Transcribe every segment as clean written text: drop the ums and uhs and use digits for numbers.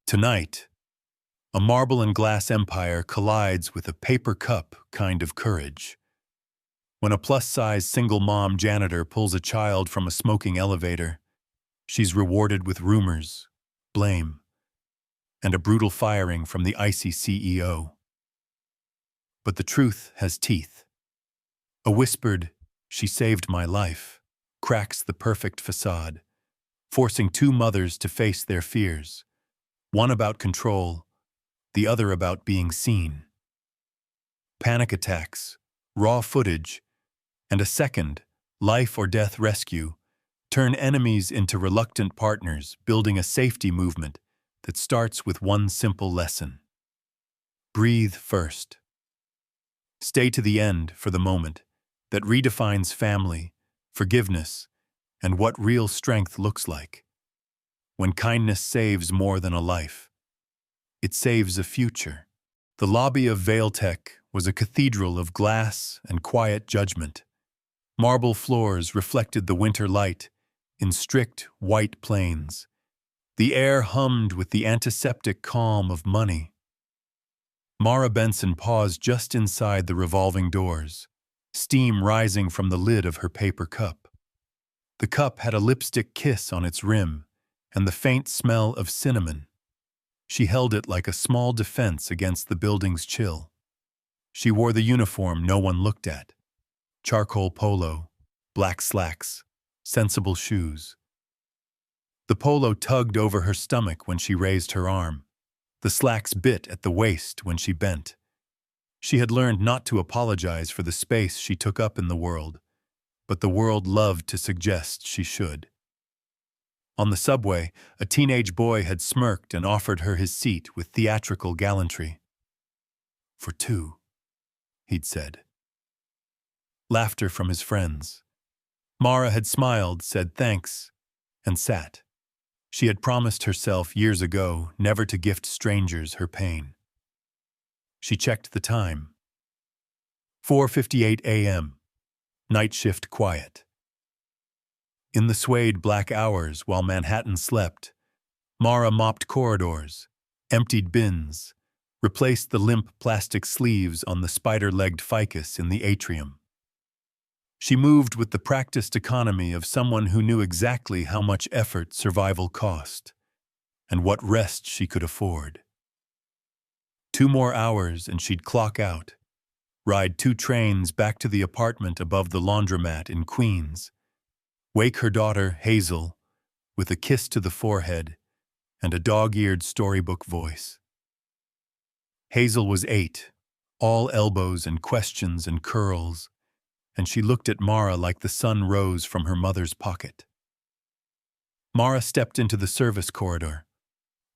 Tonight, a marble and glass empire collides with a paper cup kind of courage. When a plus-size single-mom janitor pulls a child from a smoking elevator, she's rewarded with rumors, blame, and a brutal firing from the icy CEO. But the truth has teeth. A whispered, "She saved my life," cracks the perfect facade, forcing two mothers to face their fears, one about control, the other about being seen. Panic attacks, raw footage, and a second, life-or-death rescue turn enemies into reluctant partners, building a safety movement that starts with one simple lesson. Breathe first. Stay to the end for the moment that redefines family, forgiveness, and what real strength looks like. When kindness saves more than a life, it saves a future. The lobby of Vailtech was a cathedral of glass and quiet judgment. Marble floors reflected the winter light in strict white plains. The air hummed with the antiseptic calm of money. Mara Benson paused just inside the revolving doors, steam rising from the lid of her paper cup. The cup had a lipstick kiss on its rim and the faint smell of cinnamon. She held it like a small defense against the building's chill. She wore the uniform no one looked at. Charcoal polo, black slacks, sensible shoes. The polo tugged over her stomach when she raised her arm. The slacks bit at the waist when she bent. She had learned not to apologize for the space she took up in the world, but the world loved to suggest she should. On the subway, a teenage boy had smirked and offered her his seat with theatrical gallantry. "For two," he'd said. Laughter from his friends. Mara had smiled, said thanks, and sat. She had promised herself years ago never to gift strangers her pain. She checked the time. 4:58 a.m. Night shift quiet. In the suede black hours while Manhattan slept, Mara mopped corridors, emptied bins, replaced the limp plastic sleeves on the spider-legged ficus in the atrium. She moved with the practiced economy of someone who knew exactly how much effort survival cost, and what rest she could afford. 2 more hours and she'd clock out, ride 2 trains back to the apartment above the laundromat in Queens, wake her daughter, Hazel, with a kiss to the forehead and a dog-eared storybook voice. Hazel was 8, all elbows and questions and curls, and she looked at Mara like the sun rose from her mother's pocket. Mara stepped into the service corridor,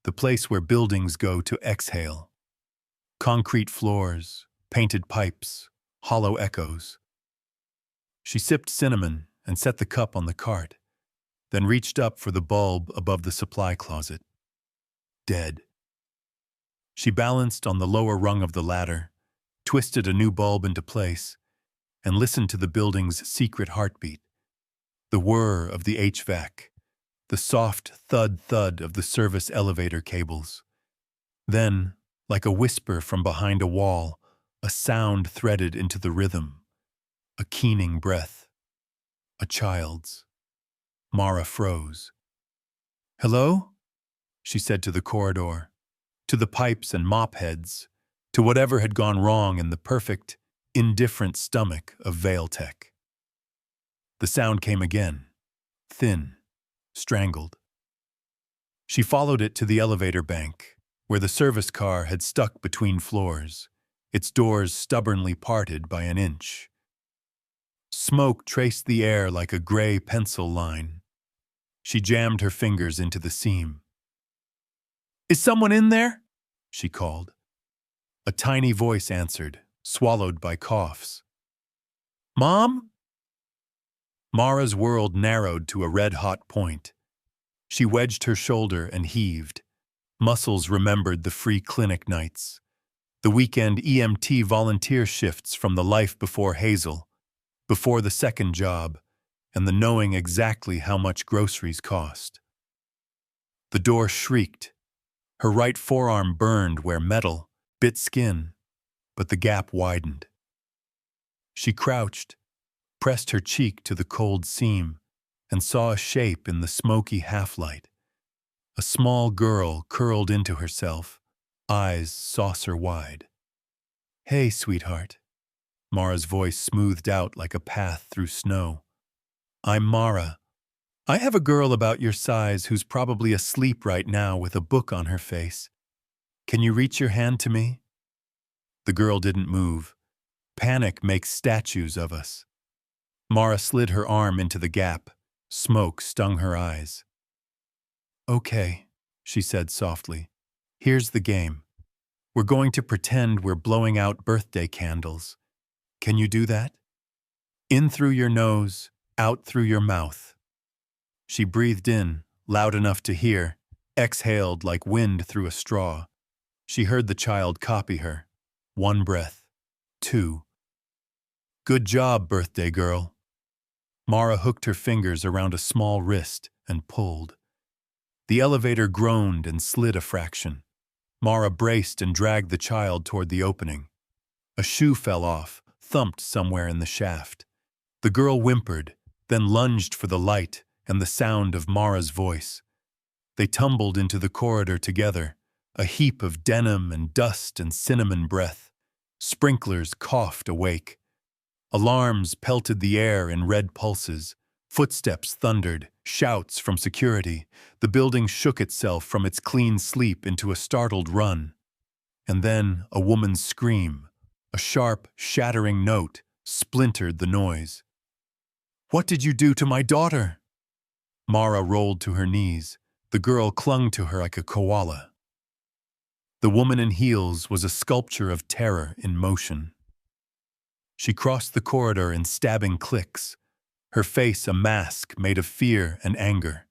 the place where buildings go to exhale. Concrete floors, painted pipes, hollow echoes. She sipped cinnamon and set the cup on the cart, then reached up for the bulb above the supply closet. Dead. She balanced on the lower rung of the ladder, twisted a new bulb into place, and listened to the building's secret heartbeat, the whir of the HVAC, the soft thud-thud of the service elevator cables. Then, like a whisper from behind a wall, a sound threaded into the rhythm, a keening breath, a child's. Mara froze. "Hello?" she said to the corridor, to the pipes and mop heads, to whatever had gone wrong in the perfect, indifferent stomach of Vailtech. The sound came again, thin, strangled. She followed it to the elevator bank, where the service car had stuck between floors, its doors stubbornly parted by an inch. Smoke traced the air like a gray pencil line. She jammed her fingers into the seam. "Is someone in there?" she called. A tiny voice answered, swallowed by coughs. "Mom?" Mara's world narrowed to a red-hot point. She wedged her shoulder and heaved. Muscles remembered the free clinic nights, the weekend EMT volunteer shifts from the life before Hazel, before the second job, and the knowing exactly how much groceries cost. The door shrieked. Her right forearm burned where metal bit skin, but the gap widened. She crouched, pressed her cheek to the cold seam, and saw a shape in the smoky half-light. A small girl curled into herself, eyes saucer-wide. "Hey, sweetheart." Mara's voice smoothed out like a path through snow. "I'm Mara. I have a girl about your size who's probably asleep right now with a book on her face. Can you reach your hand to me?" The girl didn't move. Panic makes statues of us. Mara slid her arm into the gap. Smoke stung her eyes. "Okay," she said softly. "Here's the game. We're going to pretend we're blowing out birthday candles. Can you do that? In through your nose, out through your mouth." She breathed in, loud enough to hear, exhaled like wind through a straw. She heard the child copy her. 1 breath. 2. "Good job, birthday girl." Mara hooked her fingers around a small wrist and pulled. The elevator groaned and slid a fraction. Mara braced and dragged the child toward the opening. A shoe fell off, thumped somewhere in the shaft. The girl whimpered, then lunged for the light and the sound of Mara's voice. They tumbled into the corridor together, a heap of denim and dust and cinnamon breath. Sprinklers coughed awake. Alarms pelted the air in red pulses. Footsteps thundered, shouts from security. The building shook itself from its clean sleep into a startled run. And then a woman's scream, a sharp, shattering note, splintered the noise. "What did you do to my daughter?" Mara rolled to her knees. The girl clung to her like a koala. The woman in heels was a sculpture of terror in motion. She crossed the corridor in stabbing clicks, her face a mask made of fear and anger.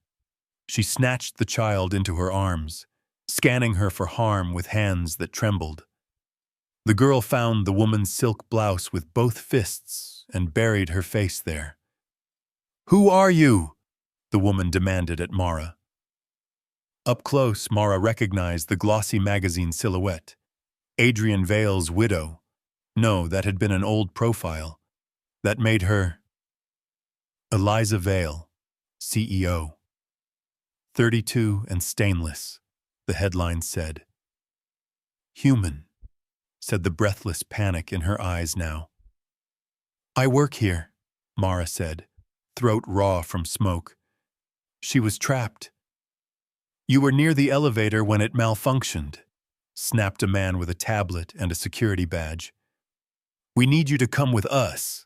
She snatched the child into her arms, scanning her for harm with hands that trembled. The girl found the woman's silk blouse with both fists and buried her face there. "Who are you?" the woman demanded at Mara. Up close, Mara recognized the glossy magazine silhouette. Adrian Vale's widow. No, that had been an old profile. That made her Eliza Vale, CEO. 32 and stainless, the headline said. "Human," said the breathless panic in her eyes now. "I work here," Mara said, throat raw from smoke. She was trapped. "You were near the elevator when it malfunctioned," snapped a man with a tablet and a security badge. "We need you to come with us."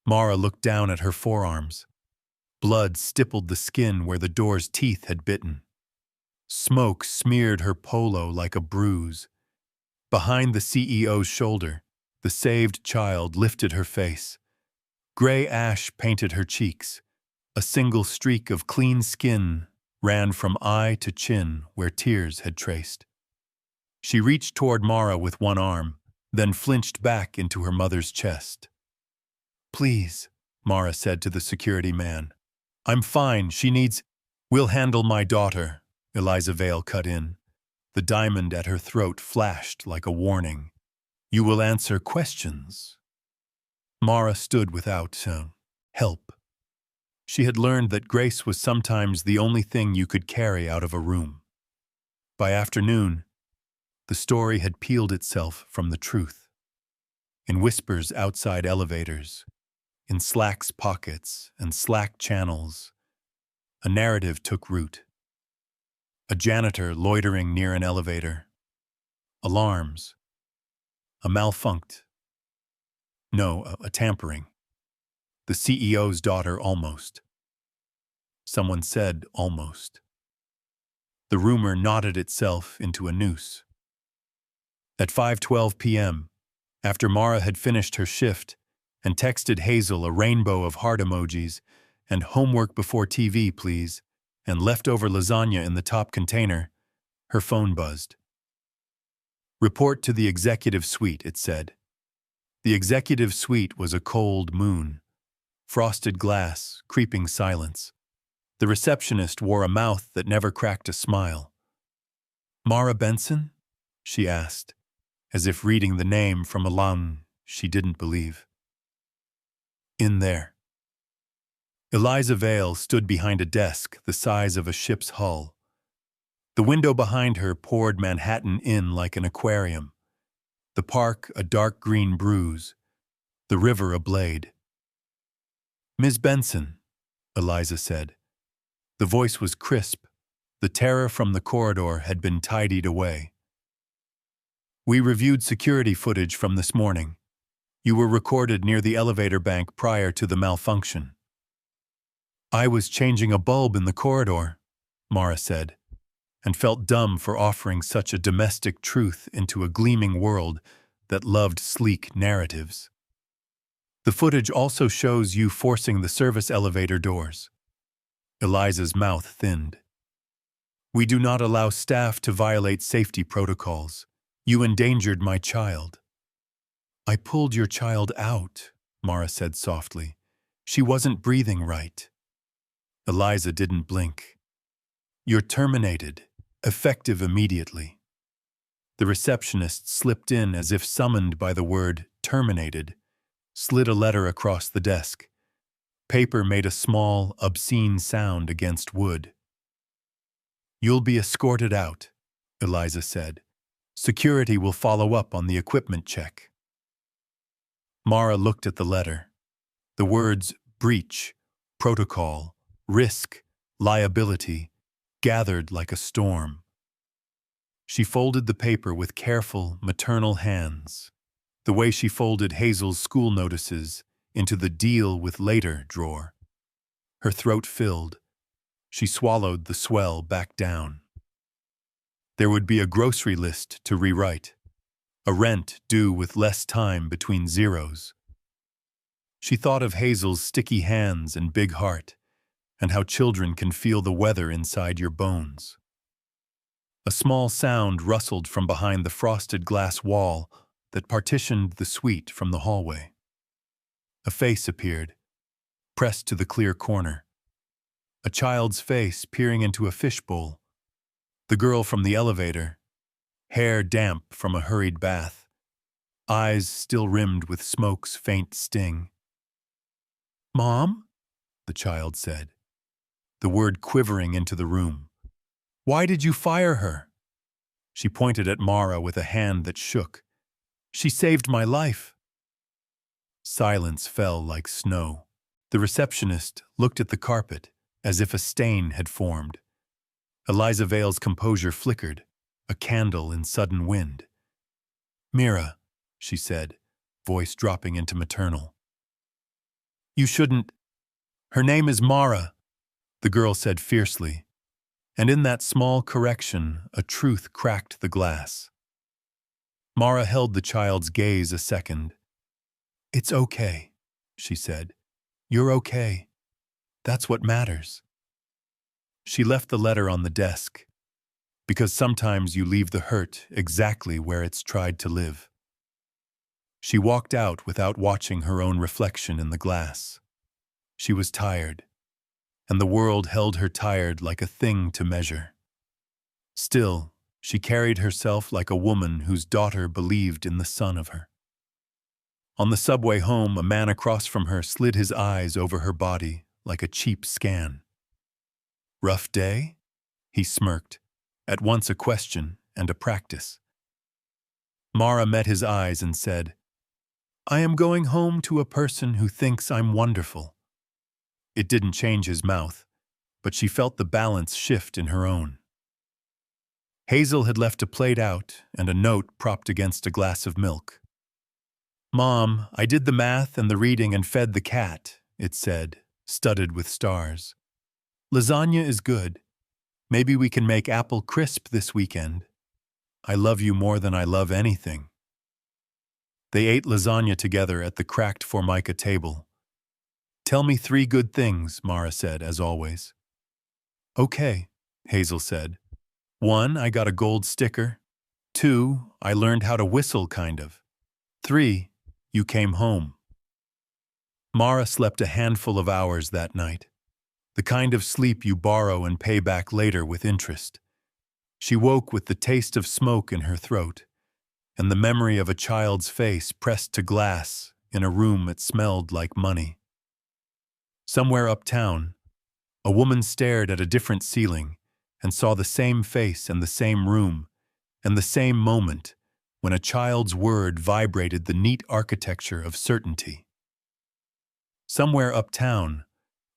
Mara looked down at her forearms. Blood stippled the skin where the door's teeth had bitten. Smoke smeared her polo like a bruise. Behind the CEO's shoulder, the saved child lifted her face. Gray ash painted her cheeks. A single streak of clean skin ran from eye to chin where tears had traced. She reached toward Mara with one arm, then flinched back into her mother's chest. "Please," Mara said to the security man. "I'm fine, she needs—" "We'll handle my daughter," Eliza Vale cut in. The diamond at her throat flashed like a warning. "You will answer questions." Mara stood without help. She had learned that grace was sometimes the only thing you could carry out of a room. By afternoon, the story had peeled itself from the truth. In whispers outside elevators, in Slack's pockets and Slack channels, a narrative took root. A janitor loitering near an elevator. Alarms. A malfunct. No, a tampering. The CEO's daughter almost. Someone said almost. The rumor knotted itself into a noose. At 5:12 p.m., after Mara had finished her shift and texted Hazel a rainbow of heart emojis and "homework before TV, please," and leftover lasagna in the top container, her phone buzzed. "Report to the executive suite," it said. The executive suite was a cold moon. Frosted glass, creeping silence. The receptionist wore a mouth that never cracked a smile. Mara Benson? She asked, as if reading the name from a line she didn't believe. In there. Eliza Vale stood behind a desk the size of a ship's hull. The window behind her poured Manhattan in like an aquarium. The park a dark green bruise, the river a blade. Ms. Benson, Eliza said. The voice was crisp. The terror from the corridor had been tidied away. We reviewed security footage from this morning. You were recorded near the elevator bank prior to the malfunction. I was changing a bulb in the corridor, Mara said, and felt dumb for offering such a domestic truth into a gleaming world that loved sleek narratives. The footage also shows you forcing the service elevator doors. Eliza's mouth thinned. We do not allow staff to violate safety protocols. You endangered my child. I pulled your child out, Mara said softly. She wasn't breathing right. Eliza didn't blink. You're terminated, effective immediately. The receptionist slipped in as if summoned by the word terminated, slid a letter across the desk. Paper made a small, obscene sound against wood. You'll be escorted out, Eliza said. Security will follow up on the equipment check. Mara looked at the letter. The words breach, protocol, risk, liability gathered like a storm. She folded the paper with careful, maternal hands, the way she folded Hazel's school notices into the deal with later drawer. Her throat filled. She swallowed the swell back down. There would be a grocery list to rewrite, a rent due with less time between zeros. She thought of Hazel's sticky hands and big heart, and how children can feel the weather inside your bones. A small sound rustled from behind the frosted glass wall that partitioned the suite from the hallway. A face appeared, pressed to the clear corner. A child's face peering into a fishbowl. The girl from the elevator, hair damp from a hurried bath, eyes still rimmed with smoke's faint sting. Mom? The child said, the word quivering into the room. Why did you fire her? She pointed at Mara with a hand that shook. She saved my life. Silence fell like snow. The receptionist looked at the carpet as if a stain had formed. Eliza Vale's composure flickered, a candle in sudden wind. Mira, she said, voice dropping into maternal. You shouldn't. Her name is Mara, the girl said fiercely, and in that small correction, a truth cracked the glass. Mara held the child's gaze a second. It's okay, she said. You're okay. That's what matters. She left the letter on the desk, because sometimes you leave the hurt exactly where it's tried to live. She walked out without watching her own reflection in the glass. She was tired, and the world held her tired like a thing to measure. Still, she carried herself like a woman whose daughter believed in the son of her. On the subway home, a man across from her slid his eyes over her body like a cheap scan. Rough day? He smirked, at once a question and a practice. Mara met his eyes and said, I am going home to a person who thinks I'm wonderful. It didn't change his mouth, but she felt the balance shift in her own. Hazel had left a plate out and a note propped against a glass of milk. Mom, I did the math and the reading and fed the cat, it said, studded with stars. Lasagna is good. Maybe we can make apple crisp this weekend. I love you more than I love anything. They ate lasagna together at the cracked formica table. Tell me 3 good things, Mara said, as always. Okay, Hazel said. 1, I got a gold sticker. 2, I learned how to whistle, kind of. 3, you came home. Mara slept a handful of hours that night. The kind of sleep you borrow and pay back later with interest. She woke with the taste of smoke in her throat, and the memory of a child's face pressed to glass in a room that smelled like money. Somewhere uptown, a woman stared at a different ceiling and saw the same face and the same room and the same moment when a child's word vibrated the neat architecture of certainty. Somewhere uptown,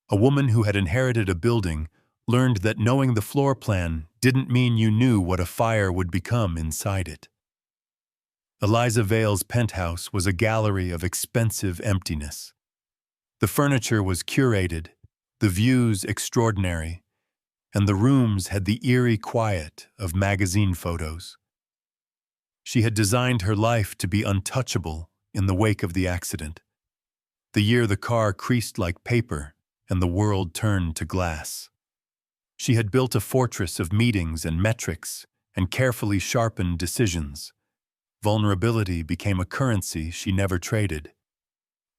a woman who had inherited a building learned that knowing the floor plan didn't mean you knew what a fire would become inside it. Eliza Vale's penthouse was a gallery of expensive emptiness. The furniture was curated, the views extraordinary, and the rooms had the eerie quiet of magazine photos. She had designed her life to be untouchable in the wake of the accident, the year the car creased like paper and the world turned to glass. She had built a fortress of meetings and metrics and carefully sharpened decisions. Vulnerability became a currency she never traded.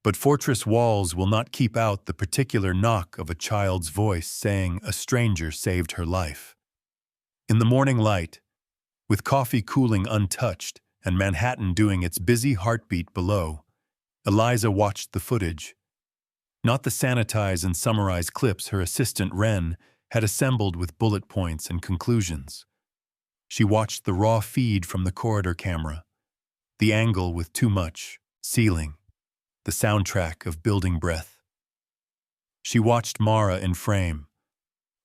But fortress walls will not keep out the particular knock of a child's voice saying a stranger saved her life. In the morning light, with coffee cooling untouched and Manhattan doing its busy heartbeat below, Eliza watched the footage. Not the sanitize and summarize clips her assistant Wren had assembled with bullet points and conclusions. She watched the raw feed from the corridor camera, the angle with too much, ceiling, the soundtrack of building breath. She watched Mara in frame,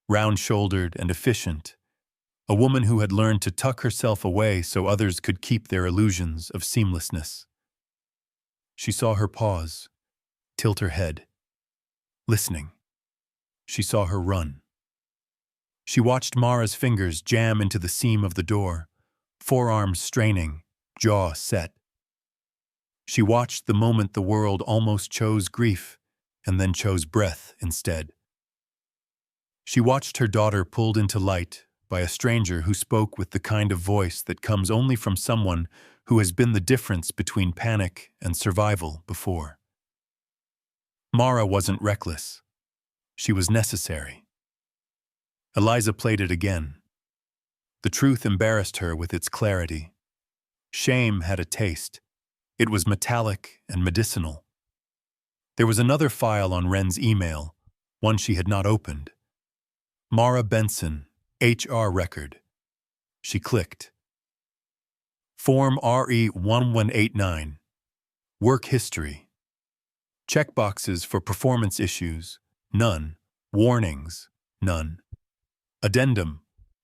round-shouldered and efficient, a woman who had learned to tuck herself away so others could keep their illusions of seamlessness. She saw her pause, tilt her head, listening. She saw her run. She watched Mara's fingers jam into the seam of the door, forearms straining, jaw set. She watched the moment the world almost chose grief and then chose breath instead. She watched her daughter pulled into light by a stranger who spoke with the kind of voice that comes only from someone who has been the difference between panic and survival before. Mara wasn't reckless. She was necessary. Eliza played it again. The truth embarrassed her with its clarity. Shame had a taste. It was metallic and medicinal. There was another file on Wren's email, one she had not opened. Mara Benson, HR record. She clicked. Form RE1189. Work history. Checkboxes for performance issues, none. Warnings, none. Addendum,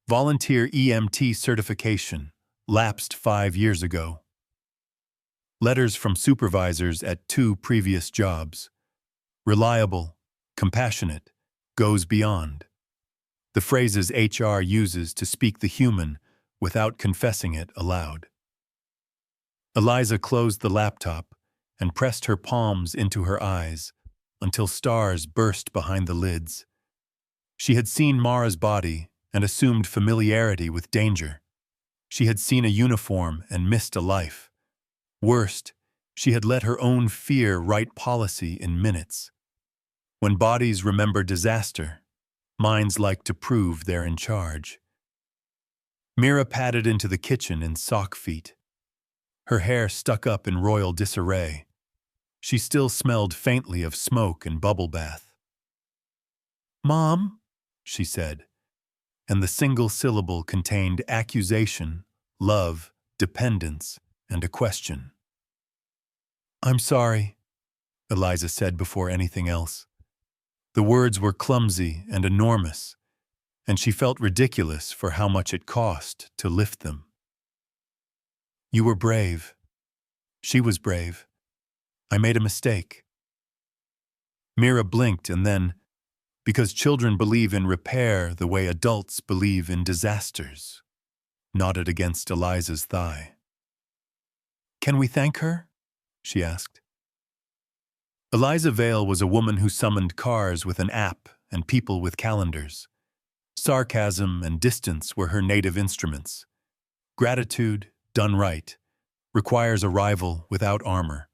volunteer EMT certification, lapsed 5 years ago. Letters from supervisors at 2 previous jobs. Reliable, compassionate, goes beyond. The phrases HR uses to speak the human without confessing it aloud. Eliza closed the laptop and pressed her palms into her eyes until stars burst behind the lids. She had seen Mara's body and assumed familiarity with danger. She had seen a uniform and missed a life. Worst, she had let her own fear write policy in minutes. When bodies remember disaster, minds like to prove they're in charge. Mira padded into the kitchen in sock feet. Her hair stuck up in royal disarray. She still smelled faintly of smoke and bubble bath. "Mom," she said, and the single syllable contained accusation, love, dependence, and a question. "I'm sorry," Eliza said before anything else. The words were clumsy and enormous, and she felt ridiculous for how much it cost to lift them. "You were brave. She was brave. I made a mistake." Mira blinked and then, because children believe in repair the way adults believe in disasters, nodded against Eliza's thigh. "Can we thank her?" she asked. Eliza Vale was a woman who summoned cars with an app and people with calendars. Sarcasm and distance were her native instruments. Gratitude, done right, requires a rival without armor.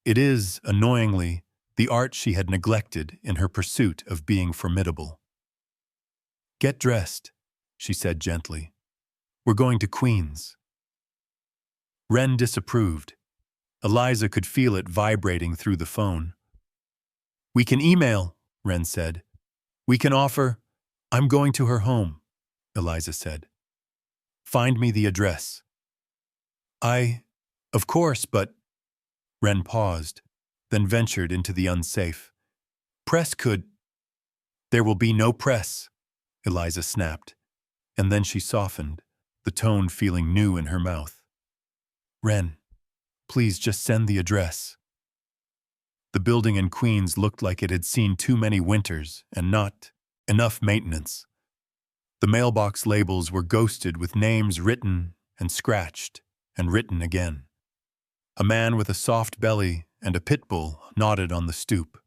It is, annoyingly, the art she had neglected in her pursuit of being formidable. "Get dressed," she said gently. We're going to Queens. Wren disapproved. Eliza could feel it vibrating through the phone. We can email, Wren said. We can offer. I'm going to her home, Eliza said. Find me the address. Of course, but… Wren paused, then ventured into the unsafe. Press could… There will be no press, Eliza snapped, and then she softened, the tone feeling new in her mouth. Wren, please just send the address. The building in Queens looked like it had seen too many winters and not enough maintenance. The mailbox labels were ghosted with names written and scratched and written again. A man with a soft belly and a pit bull nodded on the stoop.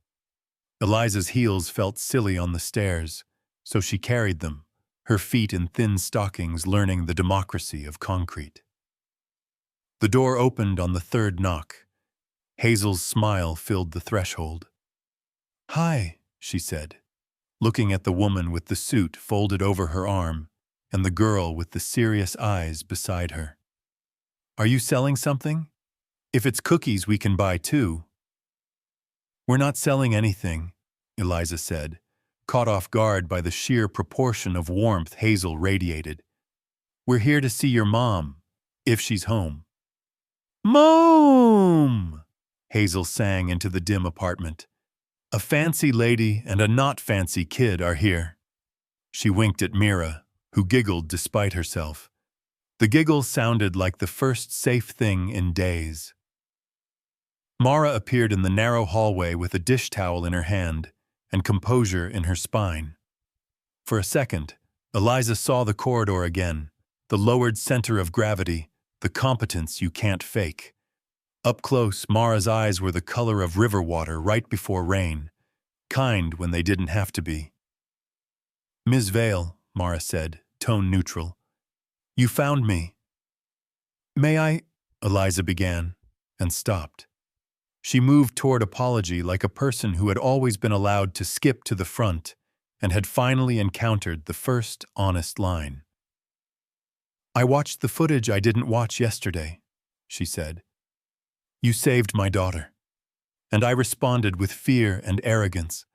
Eliza's heels felt silly on the stairs, so she carried them, her feet in thin stockings learning the democracy of concrete. The door opened on the third knock. Hazel's smile filled the threshold. Hi, she said, looking at the woman with the suit folded over her arm and the girl with the serious eyes beside her. Are you selling something? If it's cookies, we can buy too. We're not selling anything, Eliza said, caught off guard by the sheer proportion of warmth Hazel radiated. We're here to see your mom, if she's home. Mom! Hazel sang into the dim apartment. A fancy lady and a not fancy kid are here. She winked at Mira, who giggled despite herself. The giggle sounded like the first safe thing in days. Mara appeared in the narrow hallway with a dish towel in her hand and composure in her spine. For a second, Eliza saw the corridor again, the lowered center of gravity, the competence you can't fake. Up close, Mara's eyes were the color of river water right before rain, kind when they didn't have to be. Ms. Vale, Mara said, tone neutral. You found me. May I? Eliza began, and stopped. She moved toward apology like a person who had always been allowed to skip to the front and had finally encountered the first honest line. I watched the footage I didn't watch yesterday, she said. You saved my daughter. And I responded with fear and arrogance.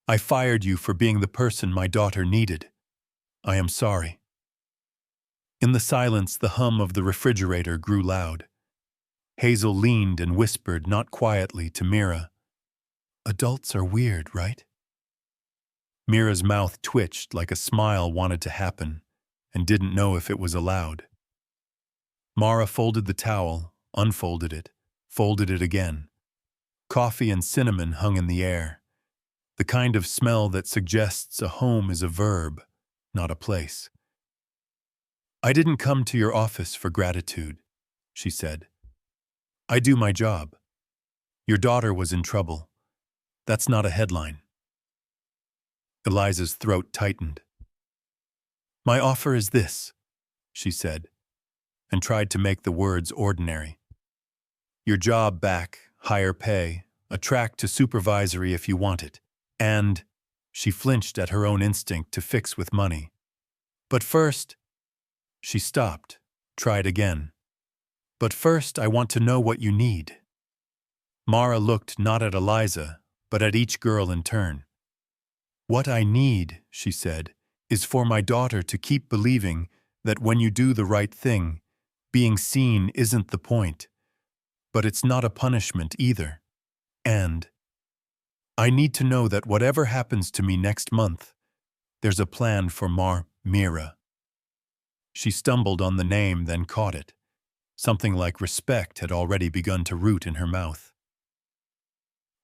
I fired you for being the person my daughter needed. I am sorry. In the silence, the hum of the refrigerator grew loud. Hazel leaned and whispered, not quietly, to Mira. Adults are weird, right? Mira's mouth twitched like a smile wanted to happen and didn't know if it was allowed. Mara folded the towel, unfolded it, folded it again. Coffee and cinnamon hung in the air, the kind of smell that suggests a home is a verb, not a place. I didn't come to your office for gratitude, she said. I do my job. Your daughter was in trouble. That's not a headline. Eliza's throat tightened. My offer is this, she said, and tried to make the words ordinary. Your job back, higher pay, a track to supervisory if you want it, and… She flinched at her own instinct to fix with money. But first… She stopped, tried again. But first I want to know what you need. Mara looked not at Eliza, but at each girl in turn. What I need, she said, is for my daughter to keep believing that when you do the right thing, being seen isn't the point. But it's not a punishment either. And I need to know that whatever happens to me next month, there's a plan for Mira. She stumbled on the name, then caught it. Something like respect had already begun to root in her mouth.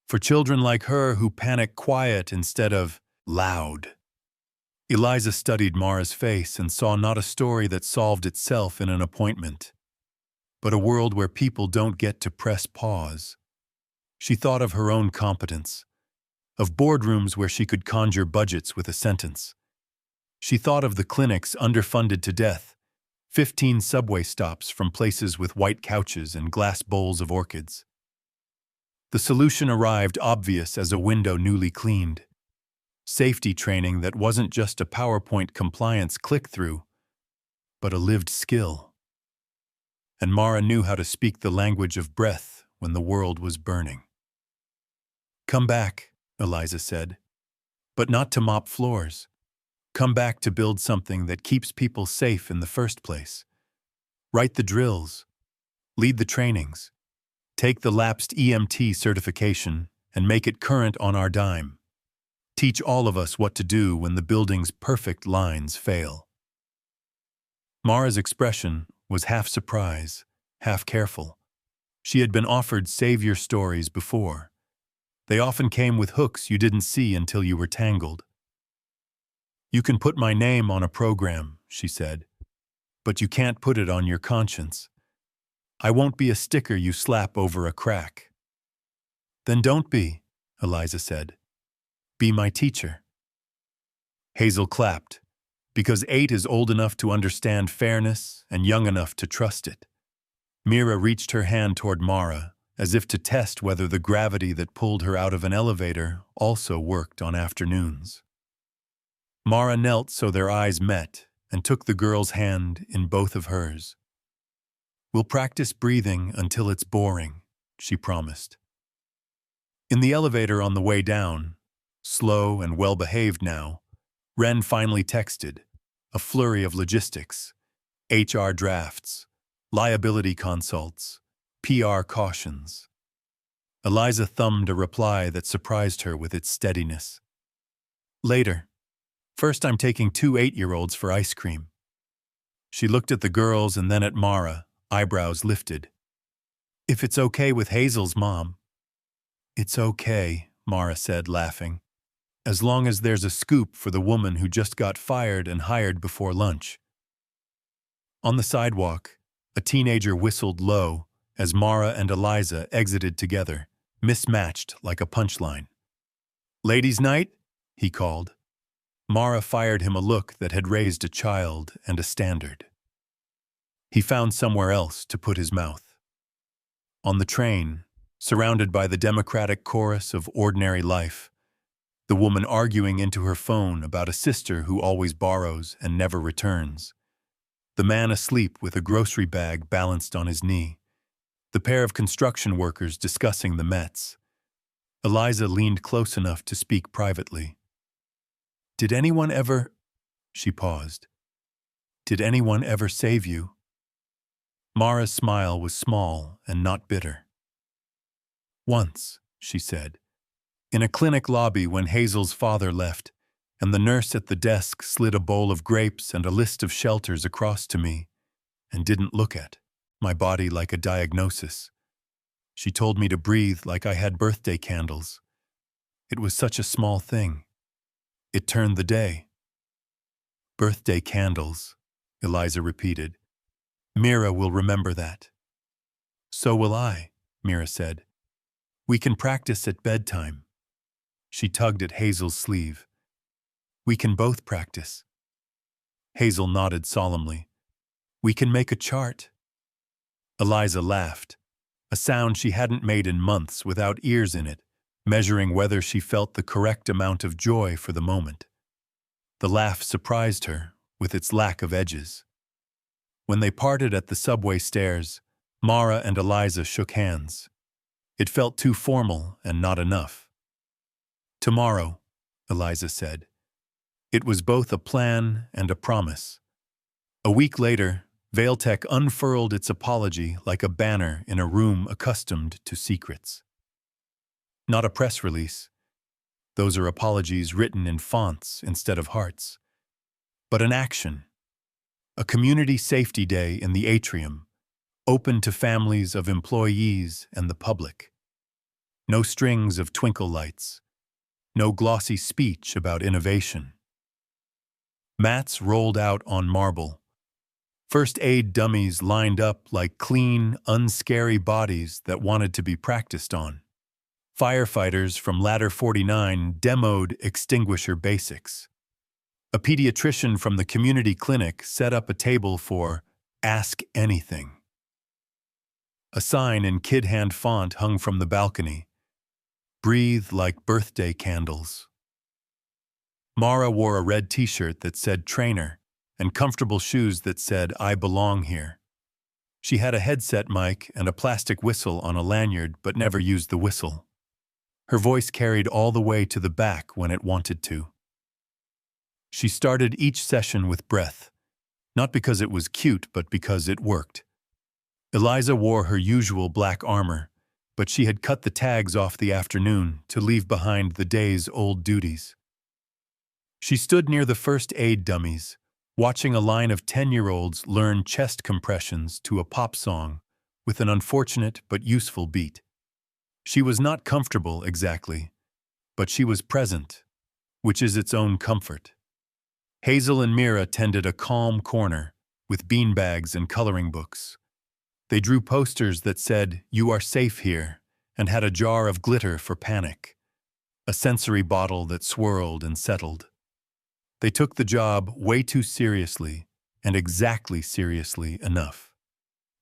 For children like her who panic quiet instead of loud. Eliza studied Mara's face and saw not a story that solved itself in an appointment, but a world where people don't get to press pause. She thought of her own competence, of boardrooms where she could conjure budgets with a sentence. She thought of the clinics underfunded to death, 15 subway stops from places with white couches and glass bowls of orchids. The solution arrived obvious as a window newly cleaned. Safety training that wasn't just a PowerPoint compliance click-through, but a lived skill. And Mara knew how to speak the language of breath when the world was burning. "Come back," Eliza said, "but not to mop floors. Come back to build something that keeps people safe in the first place. Write the drills, lead the trainings, take the lapsed EMT certification and make it current on our dime. Teach all of us what to do when the building's perfect lines fail." Mara's expression was half surprise, half careful. She had been offered savior stories before. They often came with hooks you didn't see until you were tangled. "You can put my name on a program," she said, "but you can't put it on your conscience. I won't be a sticker you slap over a crack." "Then don't be," Eliza said. "Be my teacher." Hazel clapped, because 8 is old enough to understand fairness and young enough to trust it. Mira reached her hand toward Mara, as if to test whether the gravity that pulled her out of an elevator also worked on afternoons. Mara knelt so their eyes met and took the girl's hand in both of hers. "We'll practice breathing until it's boring," she promised. In the elevator on the way down, slow and well-behaved now, Ren finally texted, a flurry of logistics, HR drafts, liability consults, PR cautions. Eliza thumbed a reply that surprised her with its steadiness. "Later. First I'm taking 2 8-year-olds for ice cream." She looked at the girls and then at Mara, eyebrows lifted. "If it's okay with Hazel's mom." "It's okay," Mara said, laughing, "as long as there's a scoop for the woman who just got fired and hired before lunch." On the sidewalk, a teenager whistled low as Mara and Eliza exited together, mismatched like a punchline. "Ladies' night?" he called. Mara fired him a look that had raised a child and a standard. He found somewhere else to put his mouth. On the train, surrounded by the democratic chorus of ordinary life, the woman arguing into her phone about a sister who always borrows and never returns, the man asleep with a grocery bag balanced on his knee, the pair of construction workers discussing the Mets. Eliza leaned close enough to speak privately. "Did anyone ever—" She paused. "Did anyone ever save you?" Mara's smile was small and not bitter. "Once," she said, "in a clinic lobby when Hazel's father left, and the nurse at the desk slid a bowl of grapes and a list of shelters across to me and didn't look at my body like a diagnosis. She told me to breathe like I had birthday candles. It was such a small thing. It turned the day." "Birthday candles," Eliza repeated. "Mira will remember that." "So will I," Mira said. "We can practice at bedtime." She tugged at Hazel's sleeve. "We can both practice." Hazel nodded solemnly. "We can make a chart." Eliza laughed, a sound she hadn't made in months without ears in it, measuring whether she felt the correct amount of joy for the moment. The laugh surprised her with its lack of edges. When they parted at the subway stairs, Mara and Eliza shook hands. It felt too formal and not enough. "Tomorrow," Eliza said. It was both a plan and a promise. A week later, Vailtech unfurled its apology like a banner in a room accustomed to secrets. Not a press release. Those are apologies written in fonts instead of hearts. But an action. A community safety day in the atrium, open to families of employees and the public. No strings of twinkle lights. No glossy speech about innovation. Mats rolled out on marble. First aid dummies lined up like clean, unscary bodies that wanted to be practiced on. Firefighters from Ladder 49 demoed extinguisher basics. A pediatrician from the community clinic set up a table for Ask Anything. A sign in kid-hand font hung from the balcony. Breathe like birthday candles. Mara wore a red t-shirt that said trainer and comfortable shoes that said, "I belong here." She had a headset mic and a plastic whistle on a lanyard, but never used the whistle. Her voice carried all the way to the back when it wanted to. She started each session with breath, not because it was cute, but because it worked. Eliza wore her usual black armor, but she had cut the tags off the afternoon to leave behind the day's old duties. She stood near the first aid dummies, watching a line of 10-year-olds learn chest compressions to a pop song with an unfortunate but useful beat. She was not comfortable exactly, but she was present, which is its own comfort. Hazel and Mira tended a calm corner with beanbags and coloring books. They drew posters that said, "You are safe here," and had a jar of glitter for panic, a sensory bottle that swirled and settled. They took the job way too seriously, and exactly seriously enough.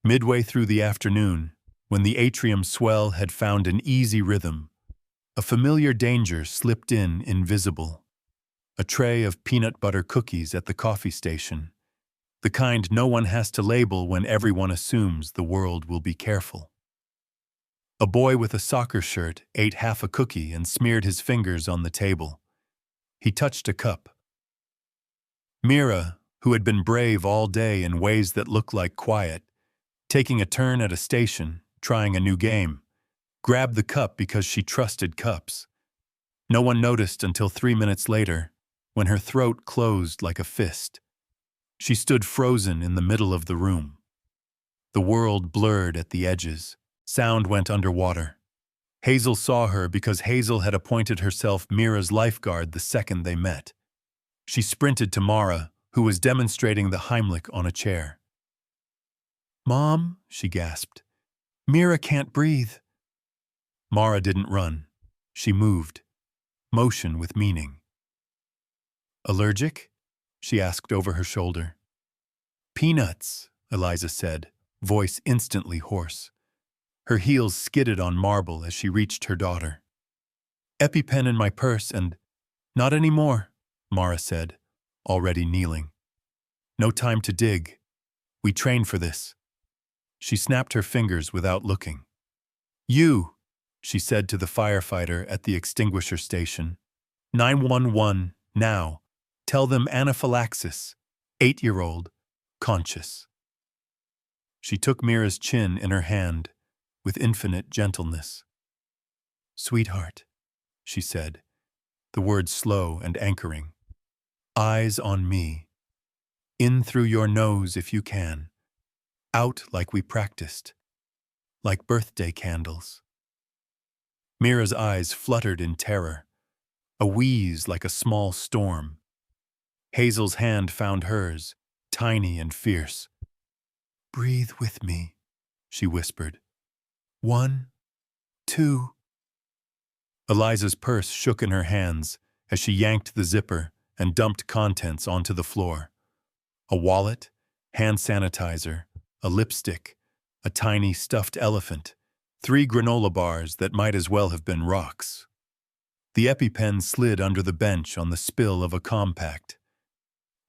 Midway through the afternoon, when the atrium swell had found an easy rhythm, a familiar danger slipped in invisible. A tray of peanut butter cookies at the coffee station, the kind no one has to label when everyone assumes the world will be careful. A boy with a soccer shirt ate half a cookie and smeared his fingers on the table. He touched a cup. Mira, who had been brave all day in ways that looked like quiet, taking a turn at a station, trying a new game, grabbed the cup because she trusted cups. No one noticed until 3 minutes later, when her throat closed like a fist. She stood frozen in the middle of the room. The world blurred at the edges. Sound went underwater. Hazel saw her because Hazel had appointed herself Mira's lifeguard the second they met. She sprinted to Mara, who was demonstrating the Heimlich on a chair. "Mom," she gasped, "Mira can't breathe." Mara didn't run. She moved. Motion with meaning. "Allergic?" she asked over her shoulder. "Peanuts," Eliza said, voice instantly hoarse. Her heels skidded on marble as she reached her daughter. "Epi-pen in my purse and—" "Not anymore," Mara said, already kneeling. "No time to dig. We trained for this." She snapped her fingers without looking. "You," she said to the firefighter at the extinguisher station. "911, now. Tell them anaphylaxis. 8-year-old, conscious." She took Mira's chin in her hand with infinite gentleness. "Sweetheart," she said, the words slow and anchoring. "Eyes on me. In through your nose if you can. Out like we practiced. Like birthday candles." Mira's eyes fluttered in terror, a wheeze like a small storm. Hazel's hand found hers, tiny and fierce. "Breathe with me," she whispered. 1, 2. Eliza's purse shook in her hands as she yanked the zipper and dumped contents onto the floor. A wallet, hand sanitizer, a lipstick, a tiny stuffed elephant, 3 granola bars that might as well have been rocks. The Epi-pen slid under the bench on the spill of a compact.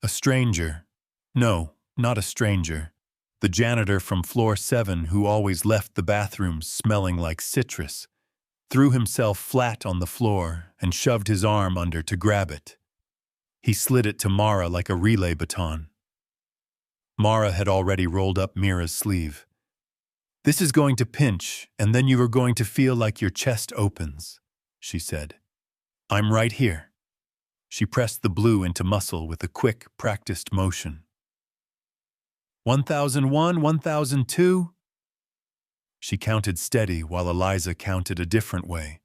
A stranger, no, not a stranger, the janitor from floor 7 who always left the bathrooms smelling like citrus, threw himself flat on the floor and shoved his arm under to grab it. He slid it to Mara like a relay baton. Mara had already rolled up Mira's sleeve. "This is going to pinch, and then you are going to feel like your chest opens," she said. "I'm right here." She pressed the blue into muscle with a quick, practiced motion. 1001, 1002. She counted steady while Eliza counted a different way.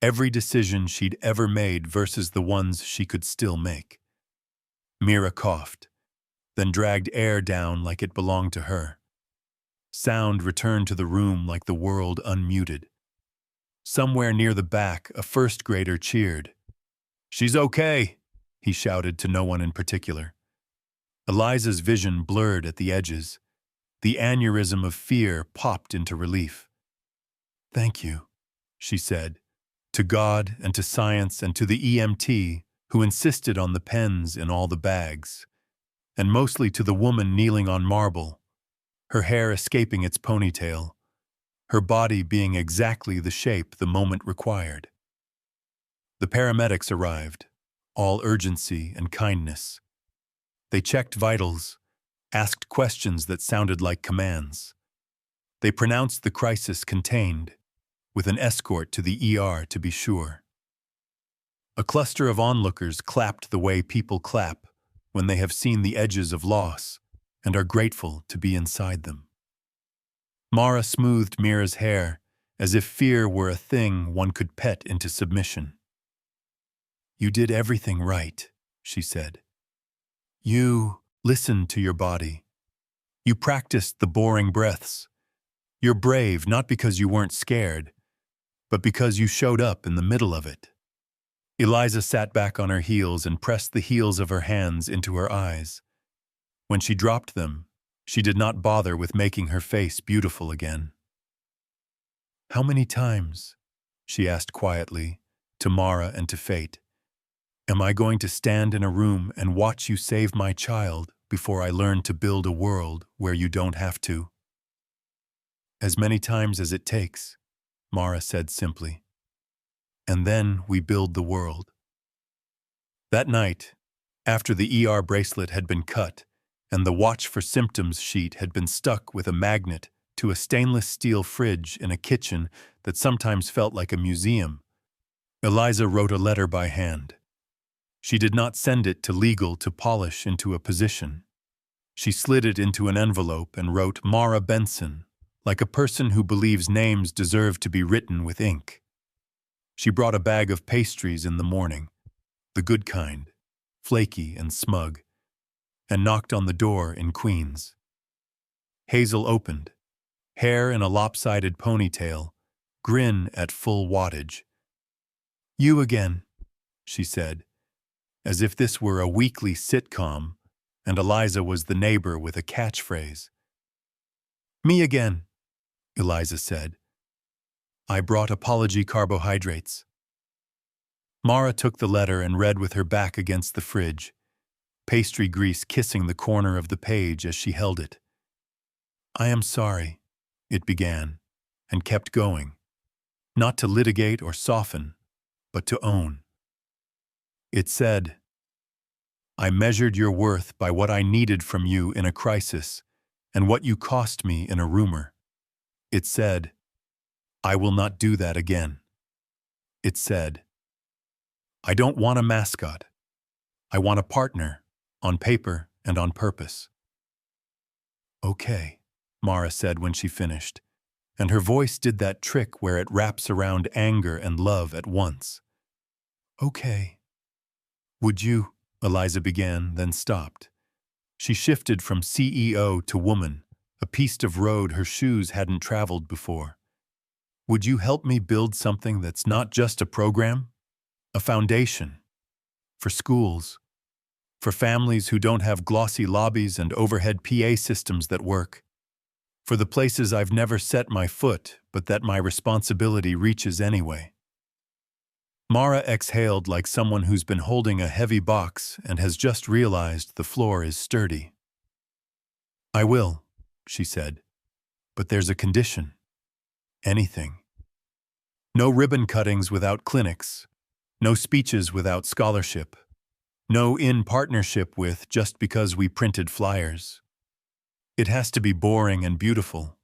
Every decision she'd ever made versus the ones she could still make. Mira coughed, then dragged air down like it belonged to her. Sound returned to the room like the world unmuted. Somewhere near the back, a first grader cheered. "She's okay," he shouted to no one in particular. Eliza's vision blurred at the edges. The aneurysm of fear popped into relief. "Thank you," she said, to God and to science and to the EMT who insisted on the pens in all the bags. and mostly to the woman kneeling on marble, her hair escaping its ponytail, her body being exactly the shape the moment required. The paramedics arrived, all urgency and kindness. They checked vitals, asked questions that sounded like commands. They pronounced the crisis contained, with an escort to the ER to be sure. A cluster of onlookers clapped the way people clap when they have seen the edges of loss and are grateful to be inside them. Mara smoothed Mira's hair as if fear were a thing one could pet into submission. "You did everything right," she said. "You listened to your body. You practiced the boring breaths. You're brave not because you weren't scared, but because you showed up in the middle of it." Eliza sat back on her heels and pressed the heels of her hands into her eyes. When she dropped them, she did not bother with making her face beautiful again. "How many times," she asked quietly, to Mara and to fate, "am I going to stand in a room and watch you save my child before I learn to build a world where you don't have to?" "As many times as it takes," Mara said simply. "And then we build the world." That night, after the ER bracelet had been cut and the watch for symptoms sheet had been stuck with a magnet to a stainless steel fridge in a kitchen that sometimes felt like a museum, Eliza wrote a letter by hand. She did not send it to legal to polish into a position. She slid it into an envelope and wrote Mara Benson, like a person who believes names deserve to be written with ink. She brought a bag of pastries in the morning, the good kind, flaky and smug, and knocked on the door in Queens. Hazel opened, hair in a lopsided ponytail, grin at full wattage. "You again," she said, as if this were a weekly sitcom and Eliza was the neighbor with a catchphrase. "Me again," Eliza said. "I brought apology carbohydrates." Mara took the letter and read with her back against the fridge, pastry grease kissing the corner of the page as she held it. "I am sorry," it began, and kept going, not to litigate or soften, but to own. It said, "I measured your worth by what I needed from you in a crisis and what you cost me in a rumor." It said, "I will not do that again." It said, "I don't want a mascot. I want a partner, on paper and on purpose." "Okay," Mara said when she finished, and her voice did that trick where it wraps around anger and love at once. "Okay. Would you," Eliza began, then stopped. She shifted from CEO to woman, a piece of road her shoes hadn't traveled before. "Would you help me build something that's not just a program? A foundation. For schools. For families who don't have glossy lobbies and overhead PA systems that work. For the places I've never set my foot, but that my responsibility reaches anyway." Mara exhaled like someone who's been holding a heavy box and has just realized the floor is sturdy. "I will," she said, "but there's a condition. Anything. No ribbon cuttings without clinics. No speeches without scholarship. No in partnership with just because we printed flyers. It has to be boring and beautiful.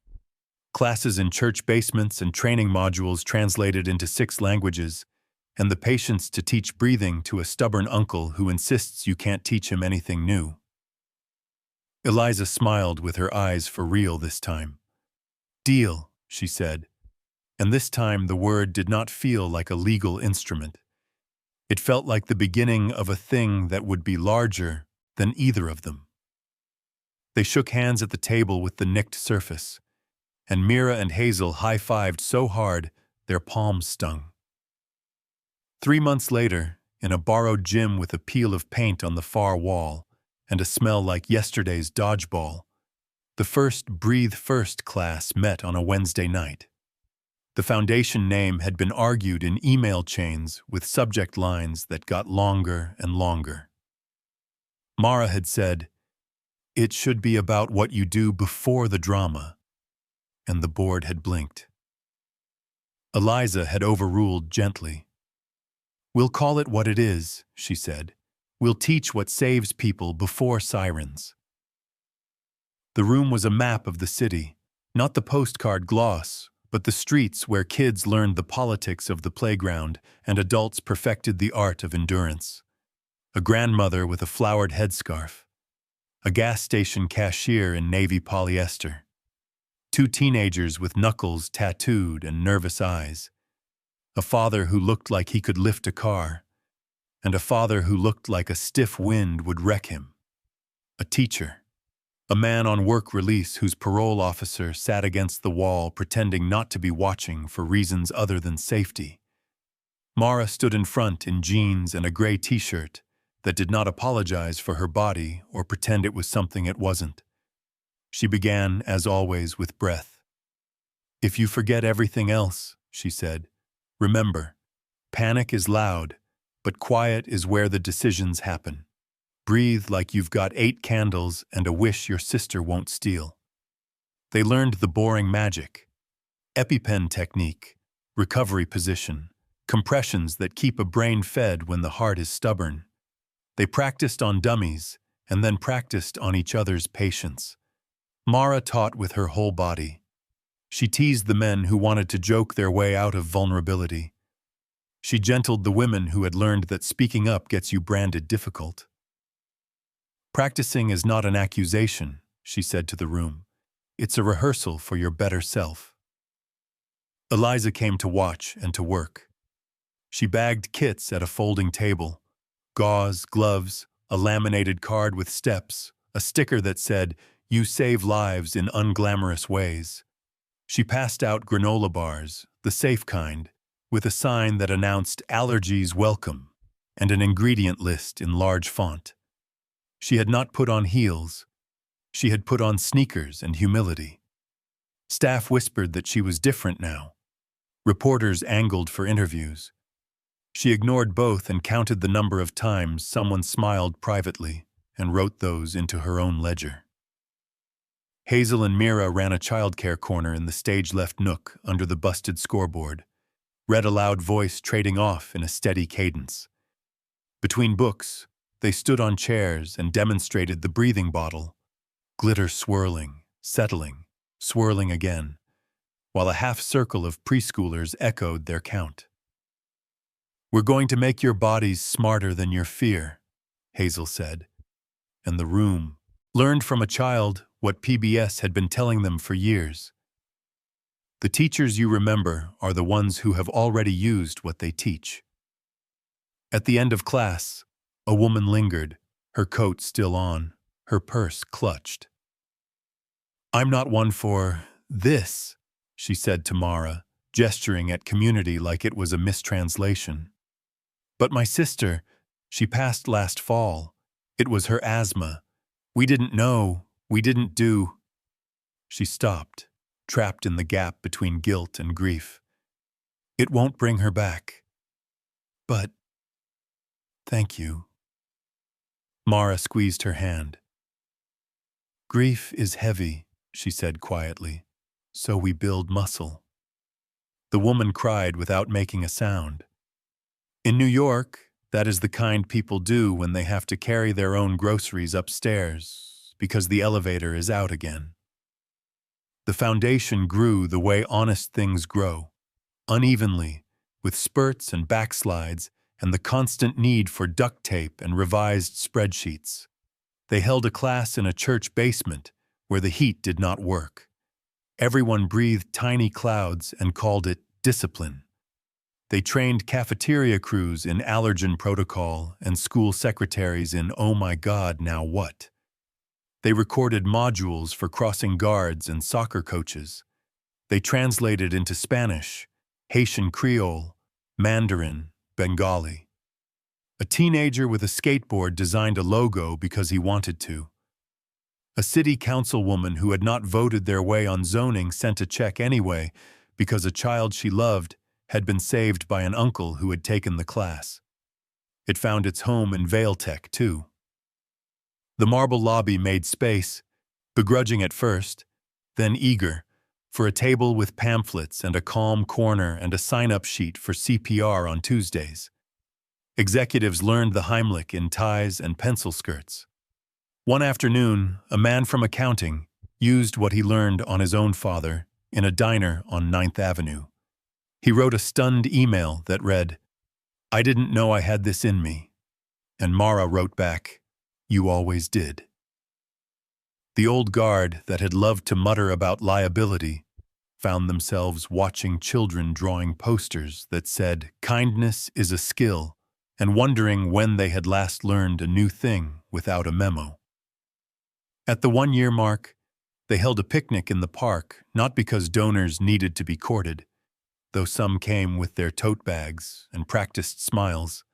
Classes in church basements and training modules translated into 6 languages, and the patience to teach breathing to a stubborn uncle who insists you can't teach him anything new." Eliza smiled with her eyes for real this time. "Deal," she said, and this time the word did not feel like a legal instrument. It felt like the beginning of a thing that would be larger than either of them. They shook hands at the table with the nicked surface, and Mira and Hazel high-fived so hard their palms stung. 3 months later, in a borrowed gym with a peel of paint on the far wall and a smell like yesterday's dodgeball, the first Breathe First class met on a Wednesday night. The foundation name had been argued in email chains with subject lines that got longer and longer. Mara had said, It should be about what you do before the drama. And the board had blinked. Eliza had overruled gently. We'll call it what it is, she said. We'll teach what saves people before sirens. The room was a map of the city, not the postcard gloss, but the streets where kids learned the politics of the playground and adults perfected the art of endurance. A grandmother with a flowered headscarf. A gas station cashier in navy polyester. 2 teenagers with knuckles tattooed and nervous eyes. A father who looked like he could lift a car. And a father who looked like a stiff wind would wreck him. A teacher. A man on work release whose parole officer sat against the wall pretending not to be watching for reasons other than safety. Mara stood in front in jeans and a gray t-shirt that did not apologize for her body or pretend it was something it wasn't. She began, as always, with breath. If you forget everything else, she said, remember, panic is loud, but quiet is where the decisions happen. Breathe like you've got 8 candles and a wish your sister won't steal. They learned the boring magic. Epi-pen technique, recovery position, compressions that keep a brain fed when the heart is stubborn. They practiced on dummies and then practiced on each other's patience. Mara taught with her whole body. She teased the men who wanted to joke their way out of vulnerability. She gentled the women who had learned that speaking up gets you branded difficult. Practicing is not an accusation, she said to the room. It's a rehearsal for your better self. Eliza came to watch and to work. She bagged kits at a folding table. Gauze, gloves, a laminated card with steps, a sticker that said, "You save lives in unglamorous ways." She passed out granola bars, the safe kind, with a sign that announced allergies welcome and an ingredient list in large font. She had not put on heels. She had put on sneakers and humility. Staff whispered that she was different now. Reporters angled for interviews. She ignored both and counted the number of times someone smiled privately and wrote those into her own ledger. Hazel and Mira ran a childcare corner in the stage-left nook under the busted scoreboard, read a loud voice trading off in a steady cadence. Between books, they stood on chairs and demonstrated the breathing bottle, glitter swirling, settling, swirling again, while a half circle of preschoolers echoed their count. "We're going to make your bodies smarter than your fear," Hazel said, and the room learned from a child what PBS had been telling them for years. The teachers you remember are the ones who have already used what they teach. At the end of class, a woman lingered, her coat still on, her purse clutched. "I'm not one for this," she said to Mara, gesturing at community like it was a mistranslation. "But my sister, she passed last fall. It was her asthma. We didn't know, we didn't do." She stopped, trapped in the gap between guilt and grief. "It won't bring her back. But thank you." Mara squeezed her hand. "Grief is heavy," she said quietly, "so we build muscle." The woman cried without making a sound. In New York, that is the kind people do when they have to carry their own groceries upstairs because the elevator is out again. The foundation grew the way honest things grow, unevenly, with spurts and backslides and the constant need for duct tape and revised spreadsheets. They held a class in a church basement where the heat did not work. Everyone breathed tiny clouds and called it discipline. They trained cafeteria crews in allergen protocol and school secretaries in "oh my God, now what?" They recorded modules for crossing guards and soccer coaches. They translated into Spanish, Haitian Creole, Mandarin, Bengali. A teenager with a skateboard designed a logo because he wanted to. A city councilwoman who had not voted their way on zoning sent a check anyway because a child she loved had been saved by an uncle who had taken the class. It found its home in Vailtech, too. The marble lobby made space, begrudging at first, then eager, for a table with pamphlets and a calm corner and a sign-up sheet for CPR on Tuesdays. Executives learned the Heimlich in ties and pencil skirts. One afternoon, a man from accounting used what he learned on his own father in a diner on 9th Avenue. He wrote a stunned email that read, "I didn't know I had this in me." And Mara wrote back, "You always did." The old guard that had loved to mutter about liability found themselves watching children drawing posters that said, "Kindness is a skill," and wondering when they had last learned a new thing without a memo. At the 1-year mark, they held a picnic in the park, not because donors needed to be courted, though some came with their tote bags and practiced smiles,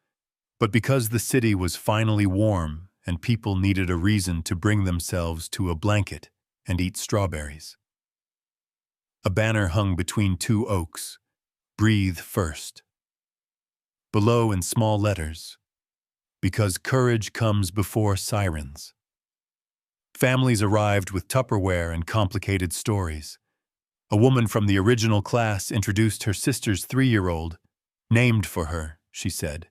but because the city was finally warm and people needed a reason to bring themselves to a blanket and eat strawberries. A banner hung between 2 oaks, "Breathe first." Below in small letters, "Because courage comes before sirens." Families arrived with Tupperware and complicated stories. A woman from the original class introduced her sister's 3-year-old, named for her, she said,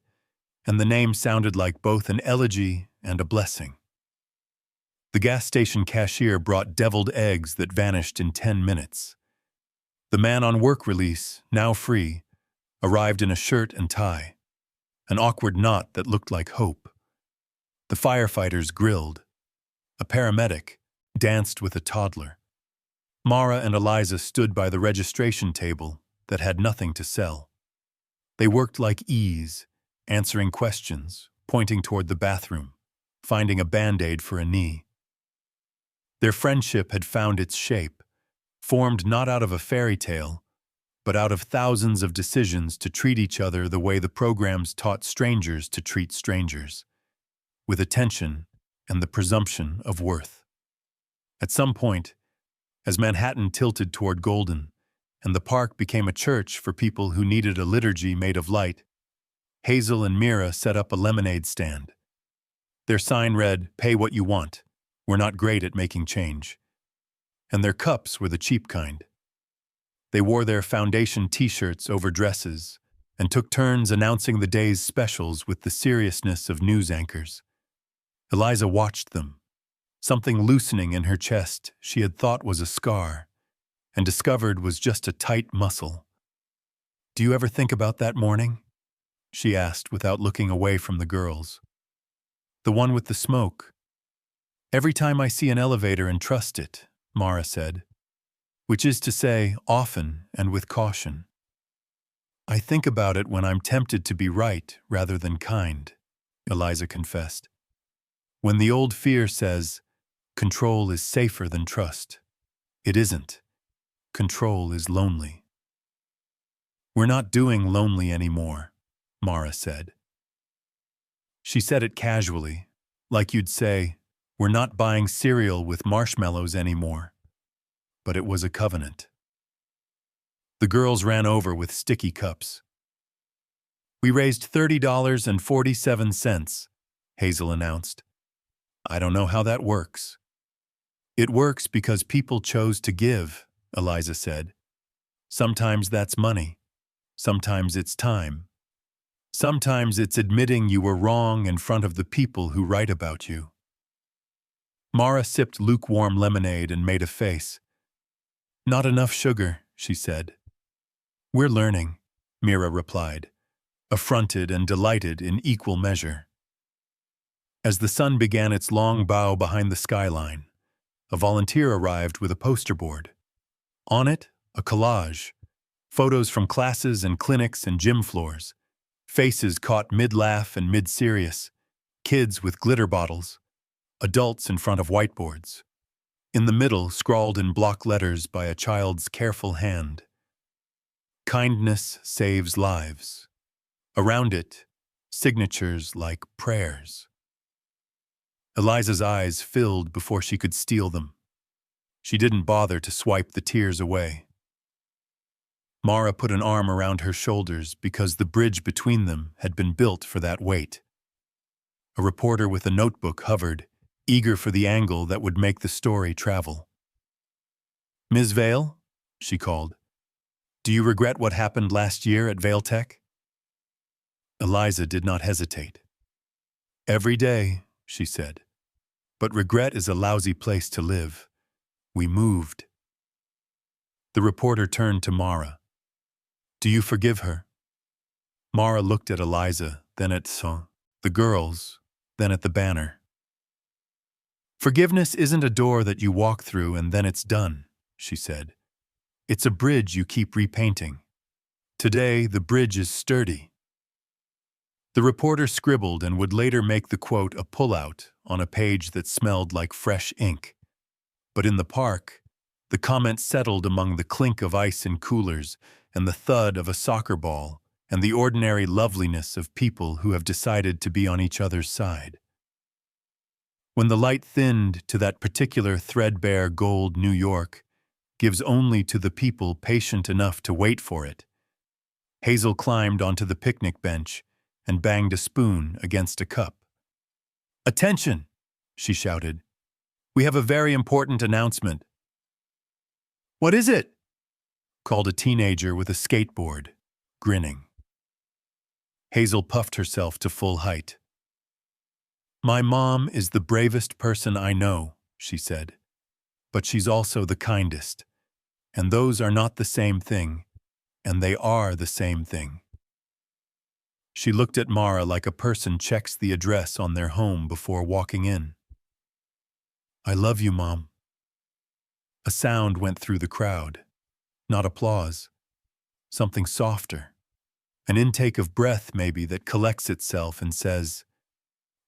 and the name sounded like both an elegy and a blessing. The gas station cashier brought deviled eggs that vanished in 10 minutes. The man on work release, now free, arrived in a shirt and tie, an awkward knot that looked like hope. The firefighters grilled. A paramedic danced with a toddler. Mara and Eliza stood by the registration table that had nothing to sell. They worked like E's, answering questions, pointing toward the bathroom, finding a Band-Aid for a knee. Their friendship had found its shape, formed not out of a fairy tale, but out of thousands of decisions to treat each other the way the programs taught strangers to treat strangers, with attention and the presumption of worth. At some point, as Manhattan tilted toward Golden, and the park became a church for people who needed a liturgy made of light, Hazel and Mira set up a lemonade stand. Their sign read, "Pay what you want. We're not great at making change." And their cups were the cheap kind. They wore their foundation t-shirts over dresses and took turns announcing the day's specials with the seriousness of news anchors. Eliza watched them, something loosening in her chest she had thought was a scar, and discovered was just a tight muscle. "Do you ever think about that morning?" she asked without looking away from the girls. "The one with the smoke." "Every time I see an elevator and trust it," Mara said, "which is to say, often and with caution. I think about it when I'm tempted to be right rather than kind," Eliza confessed. "When the old fear says, control is safer than trust. It isn't. Control is lonely." "We're not doing lonely anymore," Mara said. She said it casually, like you'd say, "We're not buying cereal with marshmallows anymore." But it was a covenant. The girls ran over with sticky cups. "We raised $30.47, Hazel announced. "I don't know how that works." "It works because people chose to give," Eliza said. "Sometimes that's money. Sometimes it's time. Sometimes it's admitting you were wrong in front of the people who write about you." Mara sipped lukewarm lemonade and made a face. "Not enough sugar," she said. "We're learning," Mira replied, affronted and delighted in equal measure. As the sun began its long bow behind the skyline, a volunteer arrived with a poster board. On it, a collage, photos from classes and clinics and gym floors, faces caught mid-laugh and mid-serious, kids with glitter bottles, adults in front of whiteboards. In the middle, scrawled in block letters by a child's careful hand, "Kindness saves lives." Around it, signatures like prayers. Eliza's eyes filled before she could steal them. She didn't bother to swipe the tears away. Mara put an arm around her shoulders because the bridge between them had been built for that weight. A reporter with a notebook hovered, eager for the angle that would make the story travel. "Ms. Vale," she called, "do you regret what happened last year at Vale Tech?" Eliza did not hesitate. "Every day," she said, "but regret is a lousy place to live. We moved." The reporter turned to Mara. "Do you forgive her?" Mara looked at Eliza, then at the girls, then at the banner. "Forgiveness isn't a door that you walk through and then it's done," she said. "It's a bridge you keep repainting. Today, the bridge is sturdy." The reporter scribbled and would later make the quote a pullout on a page that smelled like fresh ink. But in the park, the comment settled among the clink of ice in coolers and the thud of a soccer ball and the ordinary loveliness of people who have decided to be on each other's side. When the light thinned to that particular threadbare gold New York gives only to the people patient enough to wait for it, Hazel climbed onto the picnic bench and banged a spoon against a cup. "Attention!" she shouted. "We have a very important announcement." "What is it?" called a teenager with a skateboard, grinning. Hazel puffed herself to full height. "My mom is the bravest person I know," she said, "but she's also the kindest, and those are not the same thing, and they are the same thing." She looked at Mara like a person checks the address on their home before walking in. "I love you, Mom." A sound went through the crowd. Not applause. Something softer. An intake of breath, maybe, that collects itself and says,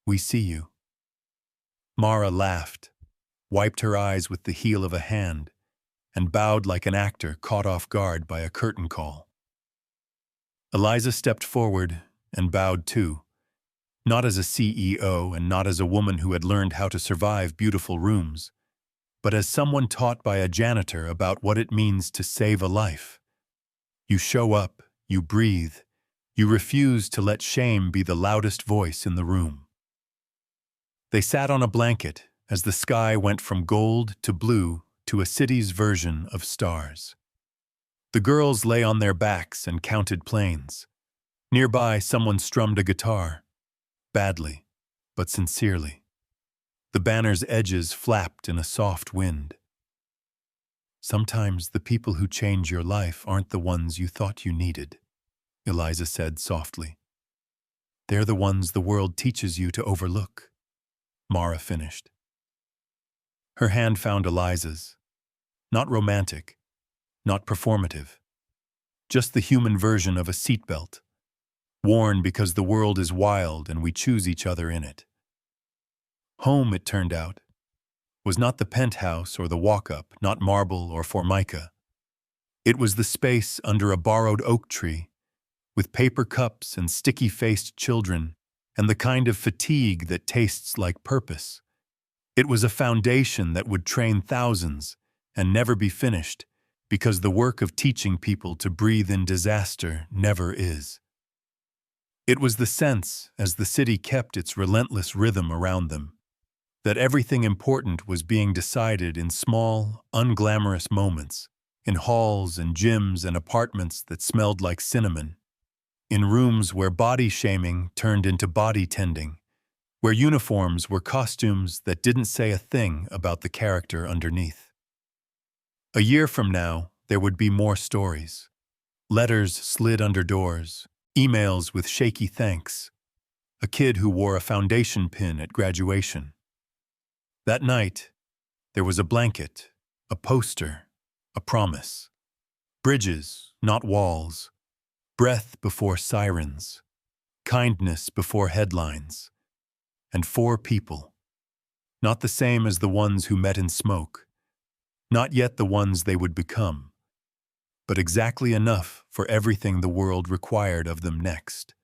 "We see you." Mara laughed, wiped her eyes with the heel of a hand, and bowed like an actor caught off guard by a curtain call. Eliza stepped forward and bowed too, not as a CEO and not as a woman who had learned how to survive beautiful rooms, but as someone taught by a janitor about what it means to save a life. You show up, you breathe, you refuse to let shame be the loudest voice in the room. They sat on a blanket as the sky went from gold to blue to a city's version of stars. The girls lay on their backs and counted planes. Nearby, someone strummed a guitar, badly, but sincerely. The banner's edges flapped in a soft wind. "Sometimes the people who change your life aren't the ones you thought you needed," Eliza said softly. "They're the ones the world teaches you to overlook," Mara finished. Her hand found Eliza's. Not romantic, not performative. Just the human version of a seatbelt. Worn because the world is wild and we choose each other in it. Home, it turned out, was not the penthouse or the walk-up, not marble or formica. It was the space under a borrowed oak tree, with paper cups and sticky-faced children, and the kind of fatigue that tastes like purpose. It was a foundation that would train thousands and never be finished, because the work of teaching people to breathe in disaster never is. It was the sense, as the city kept its relentless rhythm around them, that everything important was being decided in small, unglamorous moments, in halls and gyms and apartments that smelled like cinnamon, in rooms where body shaming turned into body tending, where uniforms were costumes that didn't say a thing about the character underneath. A year from now, there would be more stories. Letters slid under doors, emails with shaky thanks, a kid who wore a foundation pin at graduation. That night, there was a blanket, a poster, a promise. Bridges, not walls. Breath before sirens. Kindness before headlines. And 4 people. Not the same as the ones who met in smoke. Not yet the ones they would become. But exactly enough for everything the world required of them next.